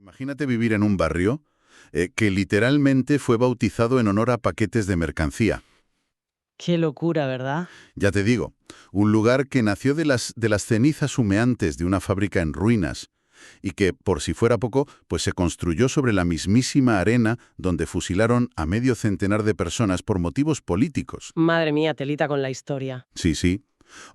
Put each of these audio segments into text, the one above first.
Imagínate vivir en un barrio que literalmente fue bautizado en honor a paquetes de mercancía. Qué locura, ¿verdad? Ya te digo, un lugar que nació de las cenizas humeantes de una fábrica en ruinas y que, por si fuera poco, pues se construyó sobre la mismísima arena donde fusilaron a medio centenar de personas por motivos políticos. Madre mía, telita con la historia. Sí, sí.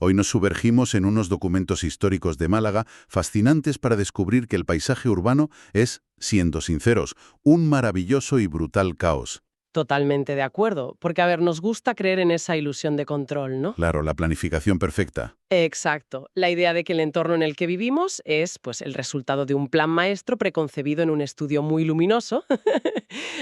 Hoy nos sumergimos en unos documentos históricos de Málaga fascinantes para descubrir que el paisaje urbano es, siendo sinceros, un maravilloso y brutal caos. Totalmente de acuerdo, porque a ver, nos gusta creer en esa ilusión de control, ¿no? Claro, la planificación perfecta. Exacto. La idea de que el entorno en el que vivimos es, pues, el resultado de un plan maestro preconcebido en un estudio muy luminoso,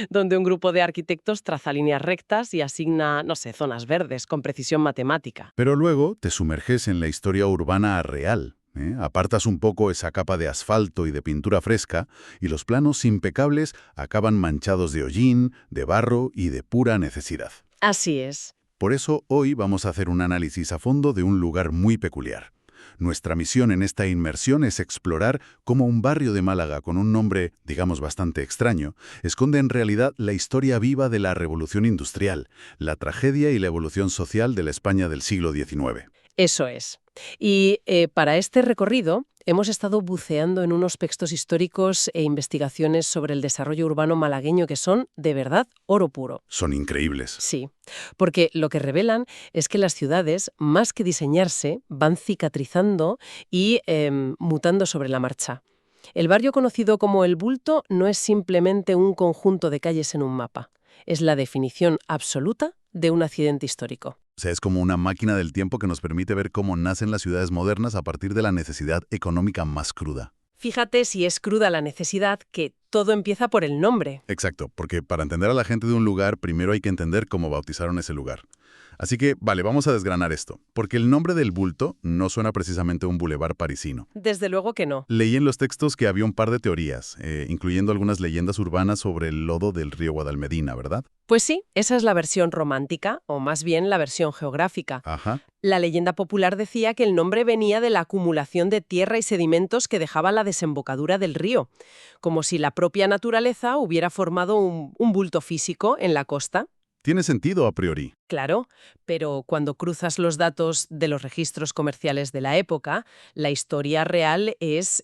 donde un grupo de arquitectos traza líneas rectas y asigna, no sé, zonas verdes con precisión matemática. Pero luego te sumerges en la historia urbana real. Apartas un poco esa capa de asfalto y de pintura fresca y los planos impecables acaban manchados de hollín, de barro y de pura necesidad. Así es. Por eso hoy vamos a hacer un análisis a fondo de un lugar muy peculiar. Nuestra misión en esta inmersión es explorar cómo un barrio de Málaga con un nombre, digamos, bastante extraño, esconde en realidad la historia viva de la revolución industrial, la tragedia y la evolución social de la España del siglo XIX. Eso es. Y para este recorrido hemos estado buceando en unos textos históricos e investigaciones sobre el desarrollo urbano malagueño que son, de verdad, oro puro. Son increíbles. Sí, porque lo que revelan es que las ciudades, más que diseñarse, van cicatrizando y mutando sobre la marcha. El barrio conocido como El Bulto no es simplemente un conjunto de calles en un mapa. Es la definición absoluta de un accidente histórico. O sea, es como una máquina del tiempo que nos permite ver cómo nacen las ciudades modernas a partir de la necesidad económica más cruda. Fíjate si es cruda la necesidad, que todo empieza por el nombre. Exacto, porque para entender a la gente de un lugar, primero hay que entender cómo bautizaron ese lugar. Así que, vale, vamos a desgranar esto, porque el nombre del Bulto no suena precisamente a un bulevar parisino. Desde luego que no. Leí en los textos que había un par de teorías, incluyendo algunas leyendas urbanas sobre el lodo del río Guadalmedina, ¿verdad? Pues sí, esa es la versión romántica, o más bien la versión geográfica. Ajá. La leyenda popular decía que el nombre venía de la acumulación de tierra y sedimentos que dejaba la desembocadura del río, como si la propia naturaleza hubiera formado un bulto físico en la costa. Tiene sentido a priori. Claro, pero cuando cruzas los datos de los registros comerciales de la época, la historia real es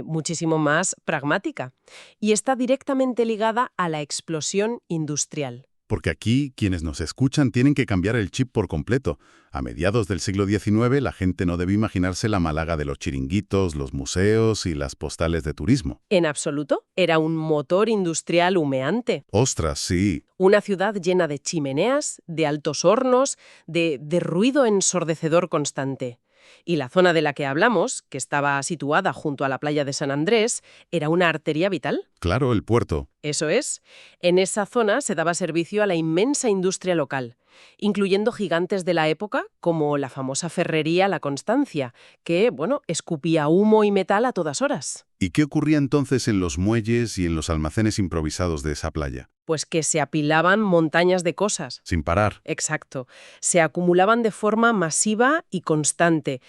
muchísimo más pragmática y está directamente ligada a la explosión industrial. Porque aquí quienes nos escuchan tienen que cambiar el chip por completo. A mediados del siglo XIX la gente no debe imaginarse la Málaga de los chiringuitos, los museos y las postales de turismo. En absoluto, era un motor industrial humeante. ¡Ostras, sí! Una ciudad llena de chimeneas, de altos hornos, de ruido ensordecedor constante. Y la zona de la que hablamos, que estaba situada junto a la playa de San Andrés, era una arteria vital. Claro, el puerto. Eso es. En esa zona se daba servicio a la inmensa industria local, incluyendo gigantes de la época como la famosa ferrería La Constancia, que, escupía humo y metal a todas horas. ¿Y qué ocurría entonces en los muelles y en los almacenes improvisados de esa playa? Pues que se apilaban montañas de cosas. Sin parar. Exacto. Se acumulaban de forma masiva y constante.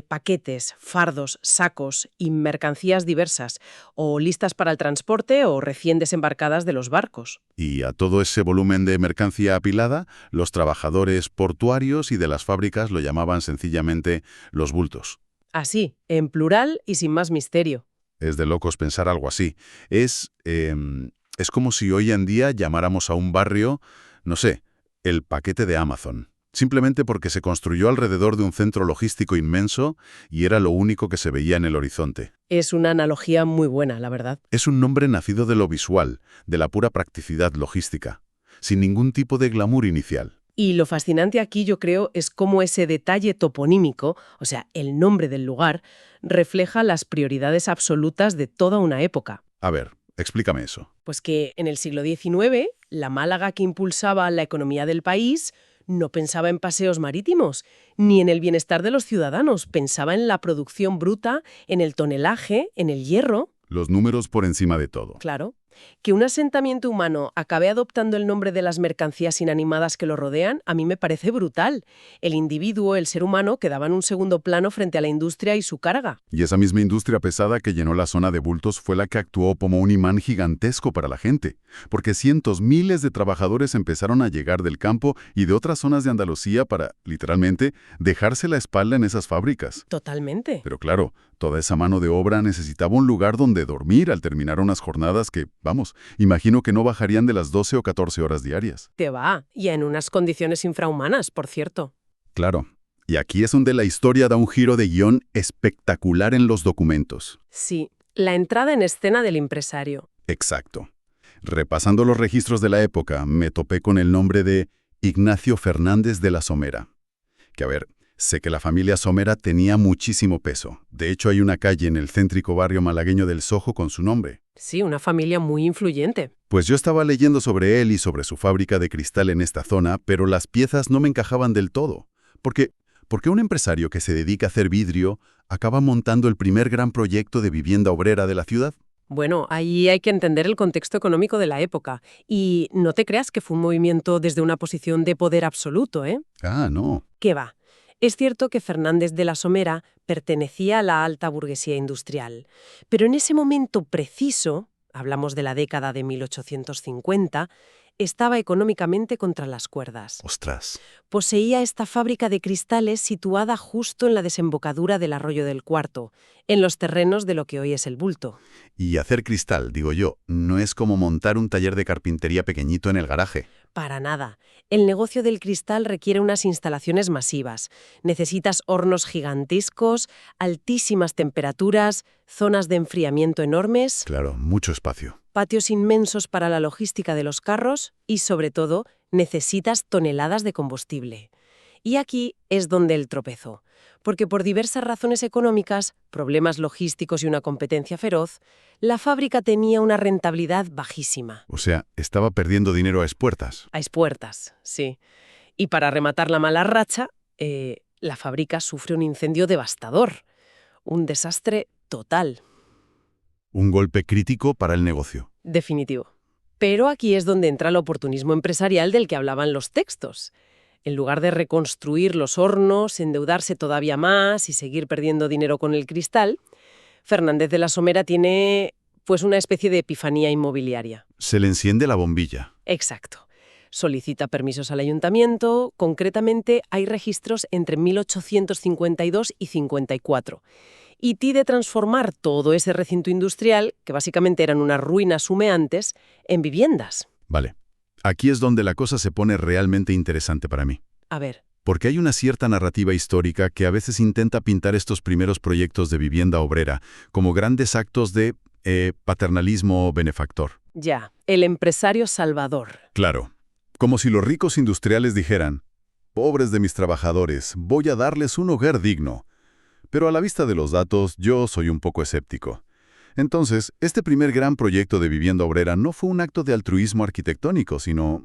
Paquetes, fardos, sacos y mercancías diversas, o listas para el transporte o recién desembarcadas de los barcos. Y a todo ese volumen de mercancía apilada, los trabajadores portuarios y de las fábricas lo llamaban sencillamente los bultos. Así, en plural y sin más misterio. Es de locos pensar algo así. Es como si hoy en día llamáramos a un barrio, no sé, el paquete de Amazon. Simplemente porque se construyó alrededor de un centro logístico inmenso y era lo único que se veía en el horizonte. Es una analogía muy buena, la verdad. Es un nombre nacido de lo visual, de la pura practicidad logística, sin ningún tipo de glamour inicial. Y lo fascinante aquí, yo creo, es cómo ese detalle toponímico, o sea, el nombre del lugar, refleja las prioridades absolutas de toda una época. A ver, explícame eso. Pues que en el siglo XIX, la Málaga que impulsaba la economía del país no pensaba en paseos marítimos, ni en el bienestar de los ciudadanos, pensaba en la producción bruta, en el tonelaje, en el hierro. Los números por encima de todo. Claro. Que un asentamiento humano acabe adoptando el nombre de las mercancías inanimadas que lo rodean, a mí me parece brutal. El individuo, el ser humano, quedaba en un segundo plano frente a la industria y su carga. Y esa misma industria pesada que llenó la zona de bultos fue la que actuó como un imán gigantesco para la gente, porque cientos, miles de trabajadores empezaron a llegar del campo y de otras zonas de Andalucía para, literalmente, dejarse la espalda en esas fábricas. Totalmente. Pero claro, toda esa mano de obra necesitaba un lugar donde dormir al terminar unas jornadas que, vamos, imagino que no bajarían de las 12 o 14 horas diarias. Que va, y en unas condiciones infrahumanas, por cierto. Claro. Y aquí es donde la historia da un giro de guión espectacular en los documentos. Sí, la entrada en escena del empresario. Exacto. Repasando los registros de la época, me topé con el nombre de Ignacio Fernández de la Somera. Que a ver, sé que la familia Somera tenía muchísimo peso. De hecho, hay una calle en el céntrico barrio malagueño del Sojo con su nombre. Sí, una familia muy influyente. Pues yo estaba leyendo sobre él y sobre su fábrica de cristal en esta zona, pero las piezas no me encajaban del todo. ¿Por qué un empresario que se dedica a hacer vidrio acaba montando el primer gran proyecto de vivienda obrera de la ciudad? Bueno, ahí hay que entender el contexto económico de la época. Y no te creas que fue un movimiento desde una posición de poder absoluto, ¿eh? Ah, no. ¿Qué va? Es cierto que Fernández de la Somera pertenecía a la alta burguesía industrial, pero en ese momento preciso, hablamos de la década de 1850, estaba económicamente contra las cuerdas. Ostras. Poseía esta fábrica de cristales situada justo en la desembocadura del Arroyo del Cuarto, en los terrenos de lo que hoy es el Bulto. Y hacer cristal, digo yo, no es como montar un taller de carpintería pequeñito en el garaje. Para nada. El negocio del cristal requiere unas instalaciones masivas. Necesitas hornos gigantescos, altísimas temperaturas, zonas de enfriamiento enormes, Claro, mucho espacio. patios inmensos para la logística de los carros y, sobre todo, necesitas toneladas de combustible. Y aquí es donde el tropezo. Porque por diversas razones económicas, problemas logísticos y una competencia feroz, la fábrica tenía una rentabilidad bajísima. O sea, estaba perdiendo dinero a expuertas. A expuertas, sí. Y para rematar la mala racha, la fábrica sufre un incendio devastador. Un desastre total. Un golpe crítico para el negocio. Definitivo. Pero aquí es donde entra el oportunismo empresarial del que hablaban los textos. En lugar de reconstruir los hornos, endeudarse todavía más y seguir perdiendo dinero con el cristal, Fernández de la Somera tiene, pues, una especie de epifanía inmobiliaria. Se le enciende la bombilla. Exacto. Solicita permisos al ayuntamiento, concretamente hay registros entre 1852 y 54, y pide transformar todo ese recinto industrial, que básicamente eran unas ruinas humeantes, en viviendas. Vale. Aquí es donde la cosa se pone realmente interesante para mí. A ver, Porque hay una cierta narrativa histórica que a veces intenta pintar estos primeros proyectos de vivienda obrera como grandes actos de paternalismo benefactor. ya, el empresario salvador. Claro. Como si los ricos industriales dijeran, pobres de mis trabajadores, voy a darles un hogar digno. Pero a la vista de los datos, yo soy un poco escéptico. Entonces, este primer gran proyecto de vivienda obrera no fue un acto de altruismo arquitectónico, sino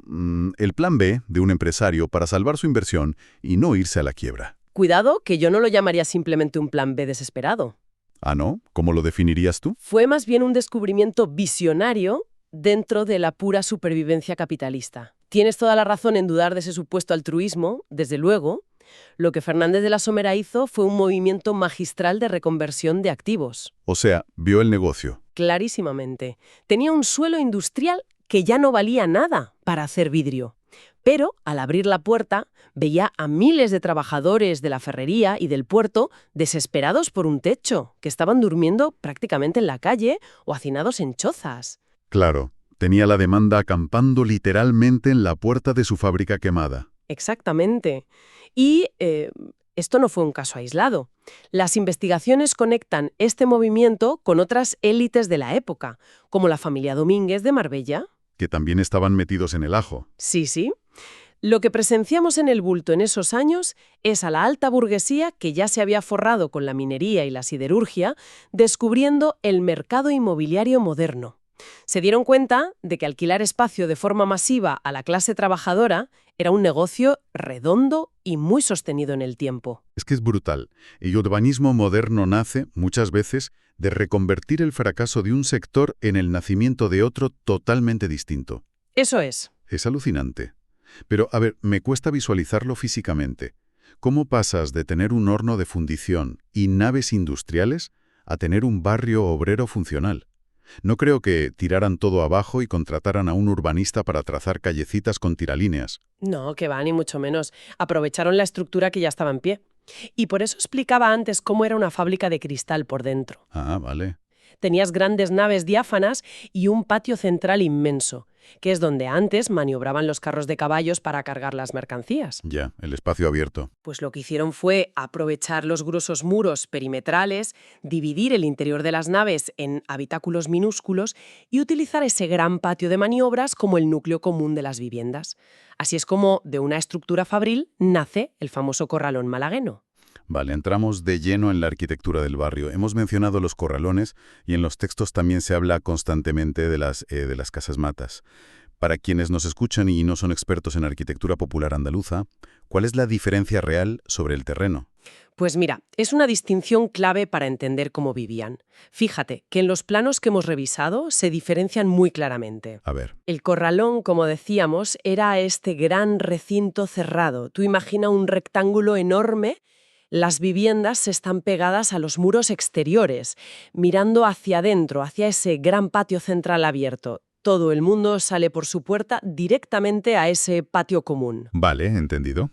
el plan B de un empresario para salvar su inversión y no irse a la quiebra. Cuidado, que yo no lo llamaría simplemente un plan B desesperado. ¿Ah, no? ¿Cómo lo definirías tú? Fue más bien un descubrimiento visionario dentro de la pura supervivencia capitalista. Tienes toda la razón en dudar de ese supuesto altruismo, desde luego. Lo que Fernández de la Somera hizo fue un movimiento magistral de reconversión de activos. O sea, vio el negocio. Clarísimamente. Tenía un suelo industrial que ya no valía nada para hacer vidrio. Pero, al abrir la puerta, veía a miles de trabajadores de la ferrería y del puerto desesperados por un techo, que estaban durmiendo prácticamente en la calle o hacinados en chozas. Claro, tenía la demanda acampando literalmente en la puerta de su fábrica quemada. Exactamente. Y esto no fue un caso aislado. Las investigaciones conectan este movimiento con otras élites de la época, como la familia Domínguez de Marbella. Que también estaban metidos en el ajo. Sí, sí. Lo que presenciamos en el Bulto en esos años es a la alta burguesía que ya se había forrado con la minería y la siderurgia, descubriendo el mercado inmobiliario moderno. Se dieron cuenta de que alquilar espacio de forma masiva a la clase trabajadora era un negocio redondo y muy sostenido en el tiempo. Es que es brutal. El urbanismo moderno nace, muchas veces, de reconvertir el fracaso de un sector en el nacimiento de otro totalmente distinto. Eso es. Es alucinante. Pero, a ver, me cuesta visualizarlo físicamente. ¿Cómo pasas de tener un horno de fundición y naves industriales a tener un barrio obrero funcional? No creo que tiraran todo abajo y contrataran a un urbanista para trazar callecitas con tiralíneas. No, que va, ni mucho menos. Aprovecharon la estructura que ya estaba en pie. Y por eso explicaba antes cómo era una fábrica de cristal por dentro. Ah, vale. Tenías grandes naves diáfanas y un patio central inmenso, que es donde antes maniobraban los carros de caballos para cargar las mercancías. Ya, el espacio abierto. Pues lo que hicieron fue aprovechar los gruesos muros perimetrales, dividir el interior de las naves en habitáculos minúsculos y utilizar ese gran patio de maniobras como el núcleo común de las viviendas. Así es como, de una estructura fabril, nace el famoso corralón malagueño. Vale, entramos de lleno en la arquitectura del barrio. Hemos mencionado los corralones y en los textos también se habla constantemente de las casas matas. Para quienes nos escuchan y no son expertos en arquitectura popular andaluza, ¿cuál es la diferencia real sobre el terreno? Pues mira, es una distinción clave para entender cómo vivían. Fíjate que en los planos que hemos revisado se diferencian muy claramente. A ver, El corralón, como decíamos, era este gran recinto cerrado. Tú imagina un rectángulo enorme. Las viviendas están pegadas a los muros exteriores, mirando hacia adentro, hacia ese gran patio central abierto. Todo el mundo sale por su puerta directamente a ese patio común. vale, entendido.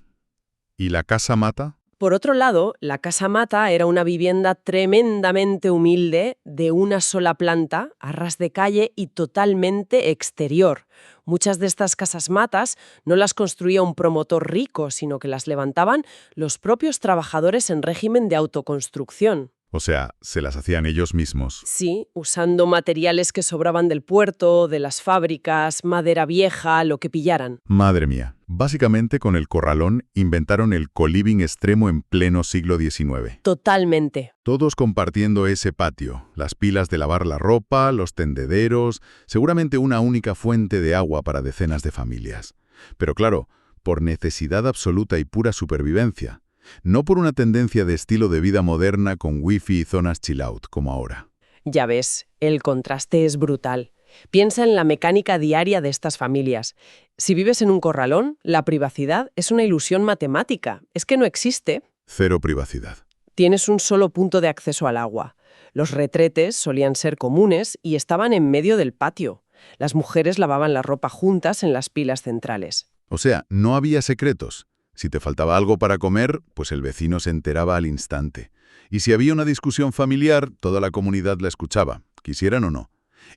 ¿Y la casa mata? Por otro lado, la casa mata era una vivienda tremendamente humilde, de una sola planta, a ras de calle y totalmente exterior. Muchas de estas casas matas no las construía un promotor rico, sino que las levantaban los propios trabajadores en régimen de autoconstrucción. O sea, se las hacían ellos mismos. Sí, usando materiales que sobraban del puerto, de las fábricas, madera vieja, lo que pillaran. Madre mía. Básicamente, con el corralón inventaron el co-living extremo en pleno siglo XIX. Totalmente. Todos compartiendo ese patio, las pilas de lavar la ropa, los tendederos, seguramente una única fuente de agua para decenas de familias. Pero claro, por necesidad absoluta y pura supervivencia. No por una tendencia de estilo de vida moderna con wifi y zonas chill out, como ahora. Ya ves, el contraste es brutal. Piensa en la mecánica diaria de estas familias. Si vives en un corralón, la privacidad es una ilusión matemática. Es que no existe. Cero privacidad. Tienes un solo punto de acceso al agua. Los retretes solían ser comunes y estaban en medio del patio. Las mujeres lavaban la ropa juntas en las pilas centrales. O sea, no había secretos. Si te faltaba algo para comer, pues el vecino se enteraba al instante. Y si había una discusión familiar, toda la comunidad la escuchaba, quisieran o no.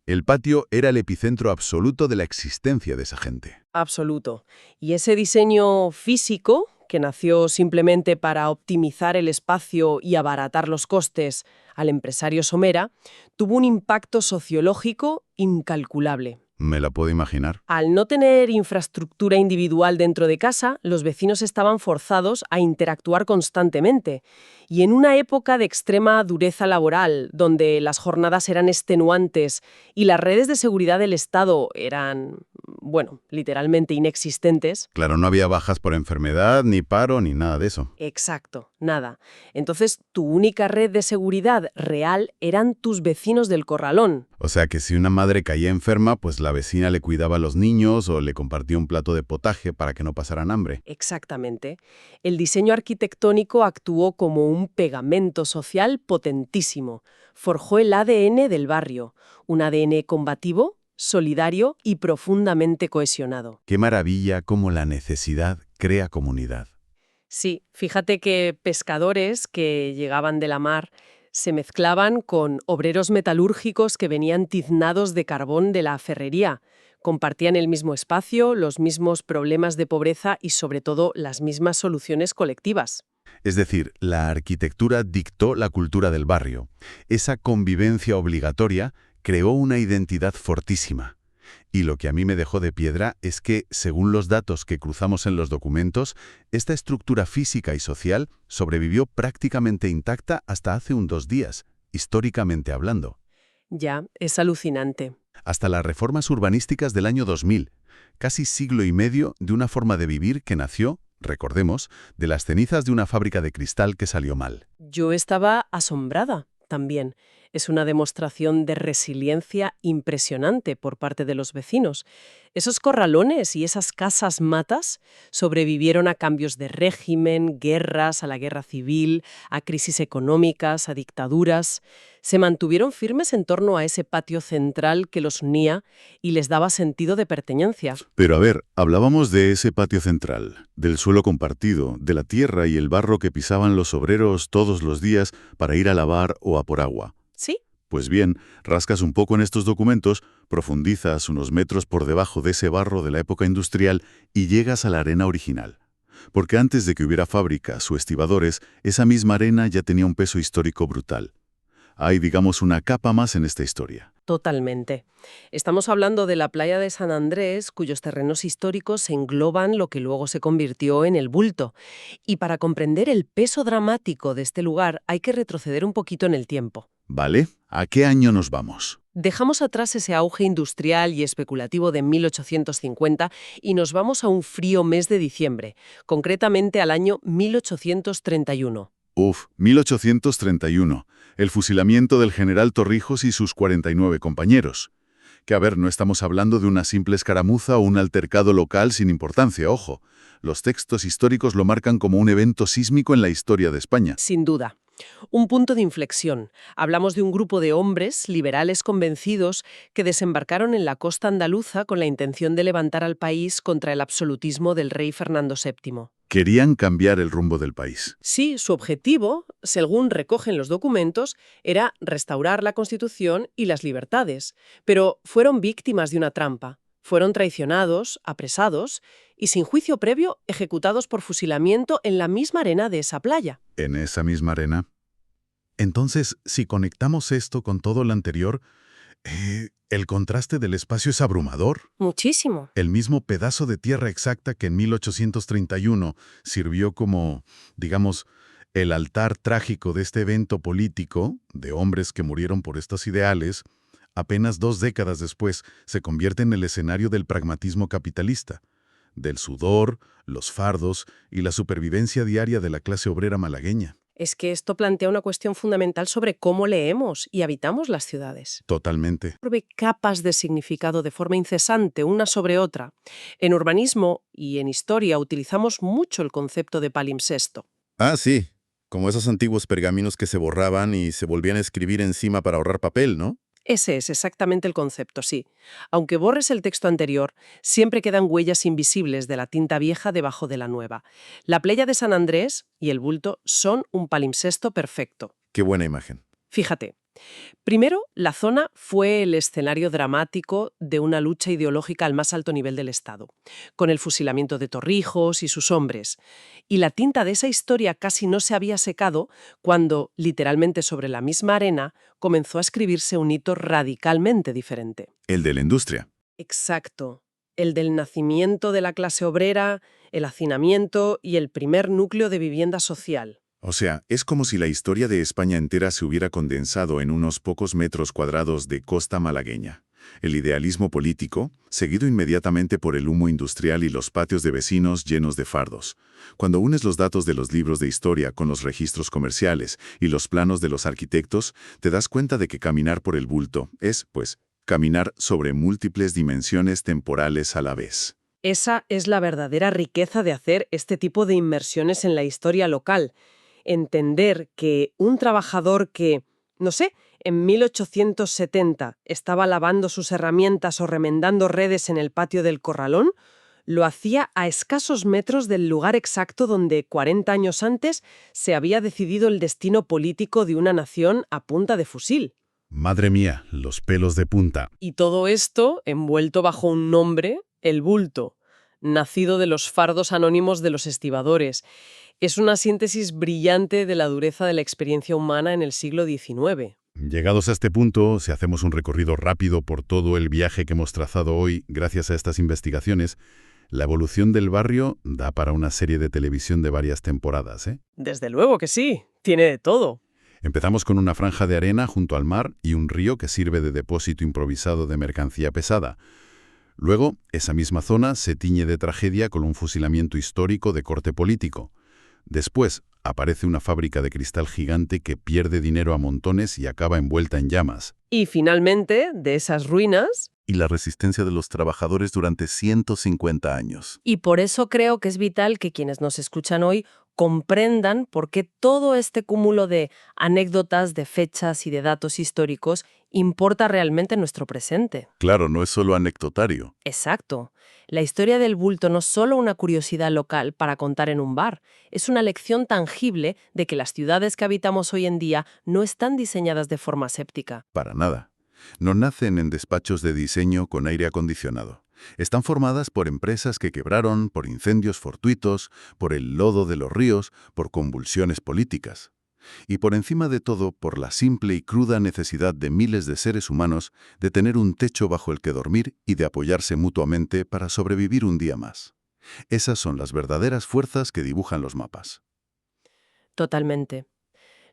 El patio era el epicentro absoluto de la existencia de esa gente. Absoluto. Y ese diseño físico, que nació simplemente para optimizar el espacio y abaratar los costes al empresario Somera, tuvo un impacto sociológico incalculable. Me la puedo imaginar. Al no tener infraestructura individual dentro de casa, los vecinos estaban forzados a interactuar constantemente. Y en una época de extrema dureza laboral, donde las jornadas eran extenuantes y las redes de seguridad del Estado eran, bueno, literalmente inexistentes. Claro, no había bajas por enfermedad, ni paro, ni nada de eso. Exacto, nada. Entonces, tu única red de seguridad real eran tus vecinos del corralón. O sea que si una madre caía enferma, pues la vecina le cuidaba a los niños o le compartía un plato de potaje para que no pasaran hambre. Exactamente. El diseño arquitectónico actuó como un pegamento social potentísimo. Forjó el ADN del barrio, un ADN combativo, solidario y profundamente cohesionado. Qué maravilla cómo la necesidad crea comunidad. Sí, fíjate que pescadores que llegaban de la mar se mezclaban con obreros metalúrgicos que venían tiznados de carbón de la ferrería. Compartían el mismo espacio, los mismos problemas de pobreza y, sobre todo, las mismas soluciones colectivas. Es decir, la arquitectura dictó la cultura del barrio. Esa convivencia obligatoria creó una identidad fortísima. Y lo que a mí me dejó de piedra es que, según los datos que cruzamos en los documentos, esta estructura física y social sobrevivió prácticamente intacta hasta hace 2 días, históricamente hablando. Ya, es alucinante. hasta las reformas urbanísticas del año 2000, casi siglo y medio de una forma de vivir que nació, recordemos, de las cenizas de una fábrica de cristal que salió mal. Yo estaba asombrada también. Es una demostración de resiliencia impresionante por parte de los vecinos. Esos corralones y esas casas matas sobrevivieron a cambios de régimen, guerras, a la guerra civil, a crisis económicas, a dictaduras. Se mantuvieron firmes en torno a ese patio central que los unía y les daba sentido de pertenencia. Pero a ver, hablábamos de ese patio central, del suelo compartido, de la tierra y el barro que pisaban los obreros todos los días para ir a lavar o a por agua. ¿Sí? Pues bien, rascas un poco en estos documentos, profundizas unos metros por debajo de ese barro de la época industrial y llegas a la arena original. Porque antes de que hubiera fábricas o estibadores, esa misma arena ya tenía un peso histórico brutal. Hay, digamos, una capa más en esta historia. Totalmente. Estamos hablando de la playa de San Andrés, cuyos terrenos históricos engloban lo que luego se convirtió en el Bulto. Y para comprender el peso dramático de este lugar hay que retroceder un poquito en el tiempo. ¿Vale? ¿A qué año nos vamos? Dejamos atrás ese auge industrial y especulativo de 1850 y nos vamos a un frío mes de diciembre, concretamente al año 1831. 1831. El fusilamiento del general Torrijos y sus 49 compañeros. Que a ver, no estamos hablando de una simple escaramuza o un altercado local sin importancia, ojo. Los textos históricos lo marcan como un evento sísmico en la historia de España. Sin duda. Un punto de inflexión. Hablamos de un grupo de hombres liberales convencidos que desembarcaron en la costa andaluza con la intención de levantar al país contra el absolutismo del rey Fernando VII. Querían cambiar el rumbo del país. Sí, su objetivo, según recogen los documentos, era restaurar la Constitución y las libertades, pero fueron víctimas de una trampa. Fueron traicionados, apresados y sin juicio previo ejecutados por fusilamiento en la misma arena de esa playa. ¿En esa misma arena? Entonces, si conectamos esto con todo lo anterior, el contraste del espacio es abrumador. Muchísimo. El mismo pedazo de tierra exacta que en 1831 sirvió como, digamos, el altar trágico de este evento político, de hombres que murieron por estos ideales, apenas 2 décadas después se convierte en el escenario del pragmatismo capitalista, del sudor, los fardos y la supervivencia diaria de la clase obrera malagueña. Es que esto plantea una cuestión fundamental sobre cómo leemos y habitamos las ciudades. Totalmente. Provee capas de significado de forma incesante, una sobre otra. En urbanismo y en historia utilizamos mucho el concepto de palimpsesto. Ah, sí, como esos antiguos pergaminos que se borraban y se volvían a escribir encima para ahorrar papel, ¿no? Ese es exactamente el concepto, sí. Aunque borres el texto anterior, siempre quedan huellas invisibles de la tinta vieja debajo de la nueva. La playa de San Andrés y el Bulto son un palimpsesto perfecto. Qué buena imagen. Fíjate, primero, la zona fue el escenario dramático de una lucha ideológica al más alto nivel del Estado, con el fusilamiento de Torrijos y sus hombres. Y la tinta de esa historia casi no se había secado cuando, literalmente sobre la misma arena, comenzó a escribirse un hito radicalmente diferente. El de la industria. Exacto. El del nacimiento de la clase obrera, el hacinamiento y el primer núcleo de vivienda social. O sea, es como si la historia de España entera se hubiera condensado en unos pocos metros cuadrados de costa malagueña. El idealismo político, seguido inmediatamente por el humo industrial y los patios de vecinos llenos de fardos. Cuando unes los datos de los libros de historia con los registros comerciales y los planos de los arquitectos, te das cuenta de que caminar por el Bulto es, pues, caminar sobre múltiples dimensiones temporales a la vez. Esa es la verdadera riqueza de hacer este tipo de inmersiones en la historia local. Entender que un trabajador que, no sé, en 1870 estaba lavando sus herramientas o remendando redes en el patio del corralón, lo hacía a escasos metros del lugar exacto donde 40 años antes se había decidido el destino político de una nación a punta de fusil. Madre mía, los pelos de punta. Y todo esto envuelto bajo un nombre, el Bulto, nacido de los fardos anónimos de los estibadores. Es una síntesis brillante de la dureza de la experiencia humana en el siglo XIX. Llegados a este punto, si hacemos un recorrido rápido por todo el viaje que hemos trazado hoy gracias a estas investigaciones, la evolución del barrio da para una serie de televisión de varias temporadas, ¿eh? Desde luego que sí, tiene de todo. Empezamos con una franja de arena junto al mar y un río que sirve de depósito improvisado de mercancía pesada. Luego, esa misma zona se tiñe de tragedia con un fusilamiento histórico de corte político. Después, aparece una fábrica de cristal gigante que pierde dinero a montones y acaba envuelta en llamas. Y finalmente, de esas ruinas... Y la resistencia de los trabajadores durante 150 años. Y por eso creo que es vital que quienes nos escuchan hoy comprendan por qué todo este cúmulo de anécdotas, de fechas y de datos históricos importa realmente en nuestro presente. Claro, no es solo anecdotario. Exacto. La historia del bulto no es solo una curiosidad local para contar en un bar, es una lección tangible de que las ciudades que habitamos hoy en día no están diseñadas de forma séptica. Para nada. No nacen en despachos de diseño con aire acondicionado. Están formadas por empresas que quebraron, por incendios fortuitos, por el lodo de los ríos, por convulsiones políticas. Y por encima de todo, por la simple y cruda necesidad de miles de seres humanos de tener un techo bajo el que dormir y de apoyarse mutuamente para sobrevivir un día más. Esas son las verdaderas fuerzas que dibujan los mapas. Totalmente.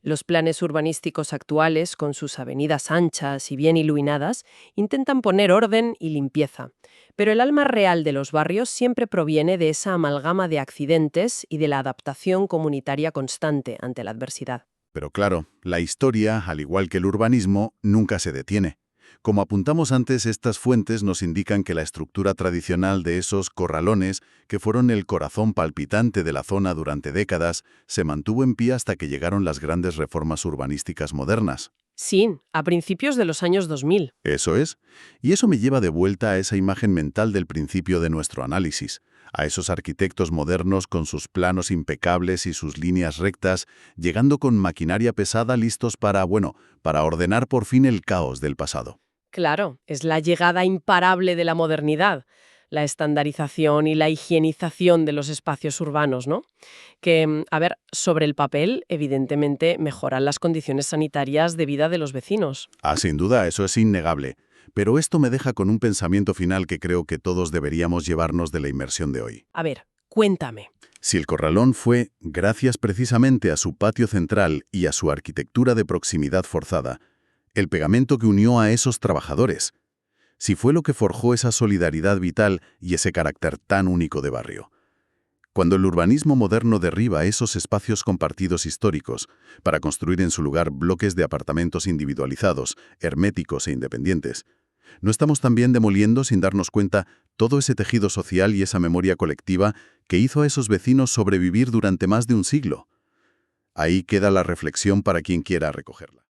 Los planes urbanísticos actuales, con sus avenidas anchas y bien iluminadas, intentan poner orden y limpieza. Pero el alma real de los barrios siempre proviene de esa amalgama de accidentes y de la adaptación comunitaria constante ante la adversidad. Pero claro, la historia, al igual que el urbanismo, nunca se detiene. Como apuntamos antes, estas fuentes nos indican que la estructura tradicional de esos corralones, que fueron el corazón palpitante de la zona durante décadas, se mantuvo en pie hasta que llegaron las grandes reformas urbanísticas modernas. Sí, a principios de los años 2000. Eso es. Y eso me lleva de vuelta a esa imagen mental del principio de nuestro análisis, a esos arquitectos modernos con sus planos impecables y sus líneas rectas, llegando con maquinaria pesada listos para ordenar por fin el caos del pasado. Claro, es la llegada imparable de la modernidad, la estandarización y la higienización de los espacios urbanos, ¿no? Que, sobre el papel, evidentemente, mejoran las condiciones sanitarias de vida de los vecinos. Sin duda, eso es innegable. Pero esto me deja con un pensamiento final que creo que todos deberíamos llevarnos de la inmersión de hoy. Cuéntame. Si el corralón fue, gracias precisamente a su patio central y a su arquitectura de proximidad forzada, el pegamento que unió a esos trabajadores, si fue lo que forjó esa solidaridad vital y ese carácter tan único de barrio. Cuando el urbanismo moderno derriba esos espacios compartidos históricos para construir en su lugar bloques de apartamentos individualizados, herméticos e independientes, ¿no estamos también demoliendo sin darnos cuenta todo ese tejido social y esa memoria colectiva que hizo a esos vecinos sobrevivir durante más de un siglo? Ahí queda la reflexión para quien quiera recogerla.